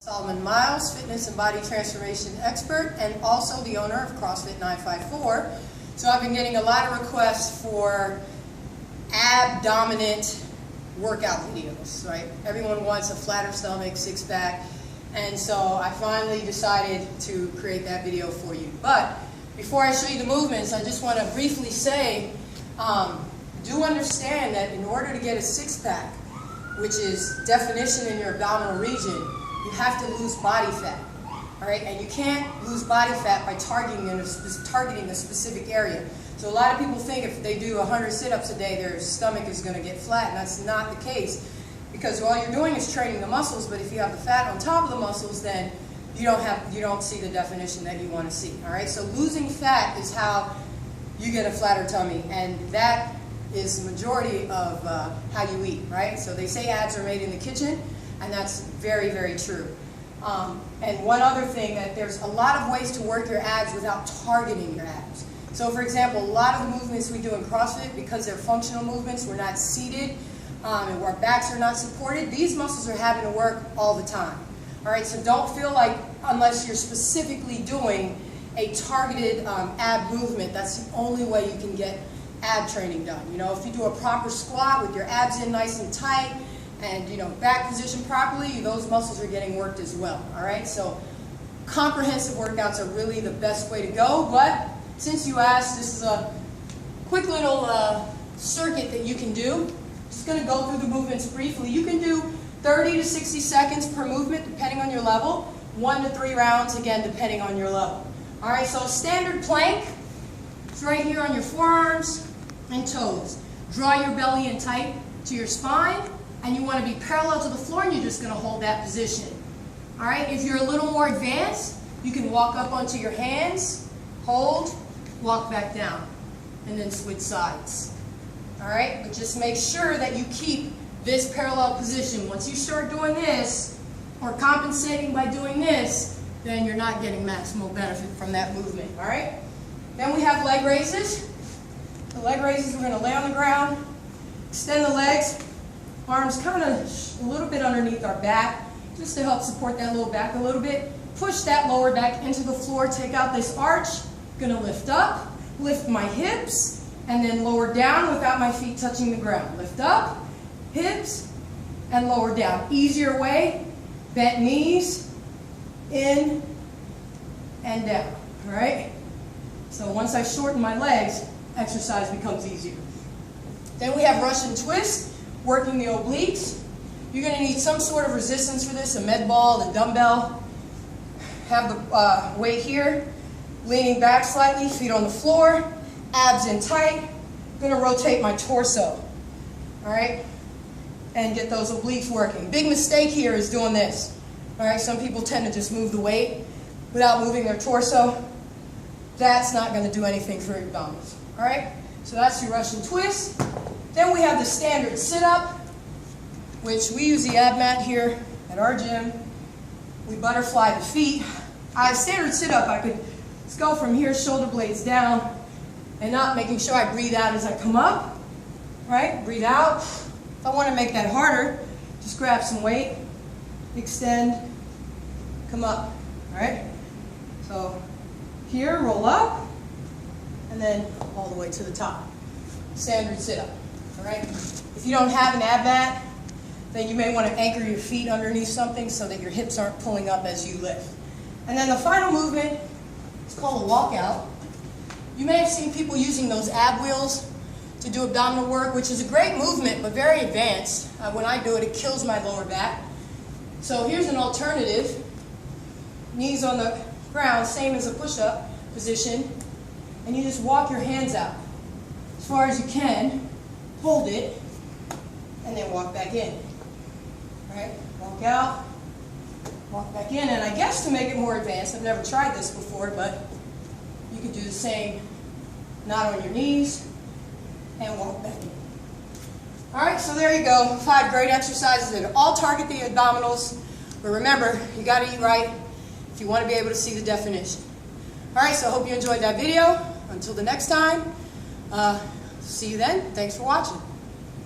Solomon Miles, fitness and body transformation expert, and also the owner of CrossFit 954. So I've been getting a lot of requests for ab-dominant workout videos, right? Everyone wants a flatter stomach, six-pack, and so I finally decided to create that video for you. But before I show you the movements, I just want to briefly say, do understand that in order to get a six-pack, which is definition in your abdominal region, you have to lose body fat, all right? And you can't lose body fat by targeting a specific area. So a lot of people think if they do 100 sit-ups a day, their stomach is going to get flat, and that's not the case, because all you're doing is training the muscles. But if you have the fat on top of the muscles, then you don't see the definition that you want to see, all right? So losing fat is how you get a flatter tummy, and that is the majority of how you eat, right? So they say abs are made in the kitchen, and that's very, very true. And one other thing, that there's a lot of ways to work your abs without targeting your abs. So for example, a lot of the movements we do in CrossFit, because they're functional movements, we're not seated, and our backs are not supported, these muscles are having to work all the time. All right, so don't feel like, unless you're specifically doing a targeted ab movement, that's the only way you can get ab training done. You know, if you do a proper squat with your abs in nice and tight, and back position properly, those muscles are getting worked as well. All right, so comprehensive workouts are really the best way to go. But since you asked, this is a quick little circuit that you can do. Just going to go through the movements briefly. You can do 30 to 60 seconds per movement, depending on your level. 1 to 3 rounds, again, depending on your level. All right, so standard plank. It's right here on your forearms and toes. Draw your belly in tight to your spine, and you want to be parallel to the floor, and you're just going to hold that position. All right, if you're a little more advanced, you can walk up onto your hands, hold, walk back down, and then switch sides. All right, but just make sure that you keep this parallel position. Once you start doing this, or compensating by doing this, then you're not getting maximal benefit from that movement. All right, then we have leg raises. The leg raises, we're going to lay on the ground, extend the legs, arms kind of a little bit underneath our back, just to help support that low back a little bit. Push that lower back into the floor, take out this arch. Going to lift up, lift my hips, and then lower down without my feet touching the ground. Lift up, hips, and lower down. Easier way, bent knees, in and down, all right? So once I shorten my legs, exercise becomes easier. Then we have Russian twist, working the obliques. You're going to need some sort of resistance for this, a med ball, a dumbbell. Have the weight here, leaning back slightly, feet on the floor, abs in tight. I'm going to rotate my torso, all right, and get those obliques working. Big mistake here is doing this, all right? Some people tend to just move the weight without moving their torso. That's not going to do anything for your abdominals, all right? So that's your Russian twist. Then we have the standard sit-up, which we use the ab mat here at our gym. We butterfly the feet. Standard sit-up, I could just go from here, shoulder blades down, and not making sure I breathe out as I come up, right? Breathe out. If I want to make that harder, just grab some weight, extend, come up, all right? So here, roll up, and then all the way to the top. Standard sit-up, all right? If you don't have an ab mat, then you may want to anchor your feet underneath something so that your hips aren't pulling up as you lift. And then the final movement is called a walkout. You may have seen people using those ab wheels to do abdominal work, which is a great movement, but very advanced. When I do it, it kills my lower back. So here's an alternative. Knees on the ground, same as a push-up position, and you just walk your hands out as far as you can, hold it, and then walk back in. All right, walk out, walk back in, and I guess to make it more advanced, I've never tried this before, but you could do the same, not on your knees, and walk back in. All right, so there you go, 5 great exercises that all target the abdominals, but remember, you got to eat right if you want to be able to see the definition. All right, so I hope you enjoyed that video. Until the next time, see you then. Thanks for watching.